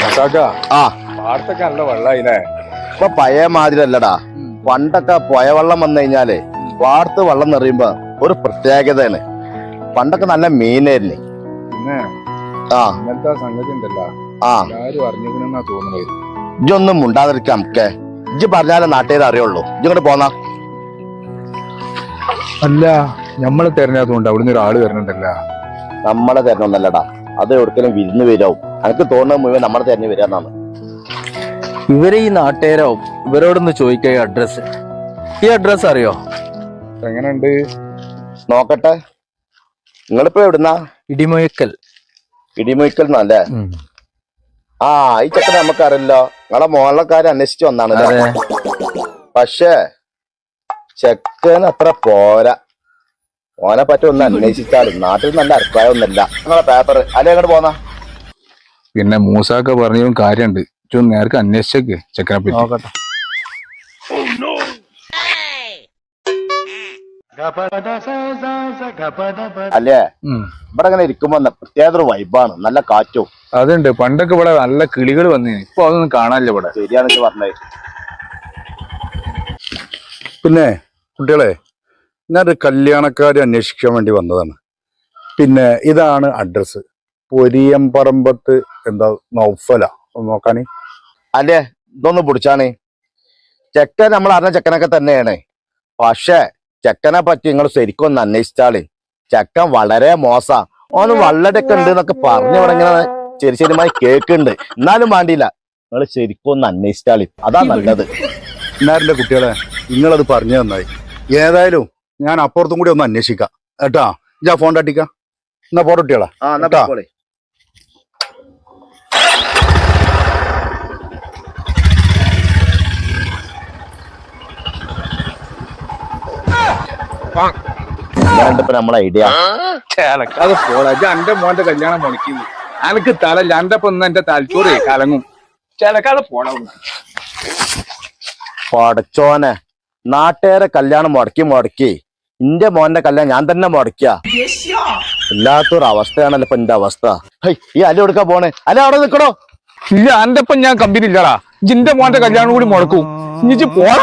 ആ പാടത്തൊക്കെ നല്ല വെള്ളായില്ലേ? ഇപ്പൊ പഴയ മാതിരി അല്ലടാ. പണ്ടൊക്കെ പുഴ വെള്ളം വന്നു കഴിഞ്ഞാല് പാടത്ത് വെള്ളം നിറയുമ്പോ ഒരു പ്രത്യേകതയാണ്. പണ്ടൊക്കെ നല്ല മീനായിരുന്നു. പിന്നെ ആ ഇങ്ങനത്തെ സംഗതി ഉണ്ടല്ലോ, ആ ആരും അറിഞ്ഞിരുന്നാ തോന്നുന്നത്. ഇജ്ജൊന്നും മുണ്ടാതിരിക്കാം. നമുക്ക് ഇജ്ജ് പറഞ്ഞാലേ നാട്ടുകാർ അറിയുള്ളൂ. ഇജ്ജ് ഇങ്ങോട്ട് പോന്നാ. അല്ല, ഞമ്മള് തെരഞ്ഞതുകൊണ്ട് അവിടുന്ന് ഒരാള് വരണുണ്ടല്ല. നമ്മളെ തരണമൊന്നല്ലടാ, അത് എവിടേക്കെങ്കിലും വിരുന്ന് വരാവും. എനിക്ക് തോന്നുന്നത് മുഴുവൻ നമ്മളെ തെരഞ്ഞു വരാന്നാണ്. ഇവരെ ഈ നാട്ടുകാരാവും. ഇവരോടൊന്ന് ചോദിക്കുക അഡ്രസ്. ഈ അഡ്രസ് അറിയോ? എങ്ങനെയുണ്ട് നോക്കട്ടെ. നിങ്ങളിപ്പോ എവിടുന്നാ? ഇടിമുഴക്കൽ. ഇടിമുഴിക്കൽ എന്നല്ലേ? ആ ഈ ചെക്കനെ നമുക്കറിയില്ലോ. നിങ്ങളെ മോളക്കാരെ അന്വേഷിച്ച് വന്നാണല്ലേ? പക്ഷേ ചെക്കൻ അത്ര പോരാ. ഓനെ പറ്റി ഒന്ന് അന്വേഷിച്ചാലും നാട്ടിൽ നല്ല അഭിപ്രായം ഒന്നുമില്ല. നിങ്ങളെ പേപ്പർ അല്ലെ അങ്ങോട്ട് പോന്നാ. പിന്നെ മൂസാക്ക പറഞ്ഞതും കാര്യണ്ട്. നേർക്ക് അന്വേഷിച്ചേക്ക് ചെക്കനെ പറ്റി. നോക്കട്ടെ. അല്ലേ ഇവിടെ അങ്ങനെ ഇരിക്കുമ്പോ പ്രത്യേക ഒരു വൈബാണ്. നല്ല കാറ്റും. അതുണ്ട്. പണ്ടൊക്കെ ഇവിടെ നല്ല കിളികൾ വന്നിന്. ഇപ്പൊ അതൊന്നും കാണാനില്ല ഇവിടെ. ശരിയാണെന്ന് പറഞ്ഞത്. പിന്നെ കുട്ടികളെ, ഞാനൊരു കല്യാണക്കാരെ അന്വേഷിക്കാൻ വേണ്ടി വന്നതാണ്. പിന്നെ ഇതാണ് അഡ്രസ്സ്. പൊരിയമ്പറമ്പത്ത് എന്താ നൗഫല നോക്കാന്. അല്ലേ ഇതൊന്ന് പിടിച്ചാണ്. ചെക്കൻ നമ്മൾ അറിഞ്ഞ ചെക്കനൊക്കെ തന്നെയാണ്. പക്ഷെ ചെക്കനെ പറ്റി നിങ്ങൾ ശരിക്കും ഒന്ന് അന്വേഷിച്ചാളി. ചെക്കൻ വളരെ മോശ. ഓന് വള്ളടൊക്കെ ഉണ്ട് എന്നൊക്കെ പറഞ്ഞു ഇവിടെ ഇങ്ങനെ ചെറിയ ചെറിയമായി കേക്കുണ്ട്. എന്നാലും വേണ്ടിയില്ല, നിങ്ങൾ ശരിക്കും ഒന്ന് അന്വേഷിച്ചാളി. അതാ നല്ലത്. എന്നാരില്ല കുട്ടികളെ, നിങ്ങളത് പറഞ്ഞു തന്നായി. ഏതായാലും ഞാൻ അപ്പുറത്തും കൂടി ഒന്ന് അന്വേഷിക്കാം കേട്ടാ. ഞാൻ ഫോൺ തട്ടിക്കാം. എന്നാ പോട്ടെ കുട്ടികളെ. നമ്മളെ ഐഡിയ അത് പോളാ. എന്റെ മോന്റെ കല്യാണം മുടക്കിയത് എനിക്ക് തലല്ല. എന്റെ പൊന്ന് എന്റെ തലച്ചോറ് കലങ്ങും. ചിലക്കാതെ പോണ പടച്ചോനെ, നാട്ടുകാരെ കല്യാണം മുടക്കി ഇന്റെ മോന്റെ കല്യാണം ഞാൻ തന്നെ മുടക്കിയ. ഇല്ലാത്തൊരു അവസ്ഥയാണല്ലോ ഇപ്പൊ എന്റെ അവസ്ഥ. ഈ അല എടുക്കാ പോണേ. അല അവിടെ നിക്കണോ? ഇല്ല, എന്റെ ഒപ്പം ഞാൻ കമ്പനി ഇല്ലടാ. ജിന്റെ മോന്റെ കല്യാണം കൂടി മുടക്കും. ഇനി പോണ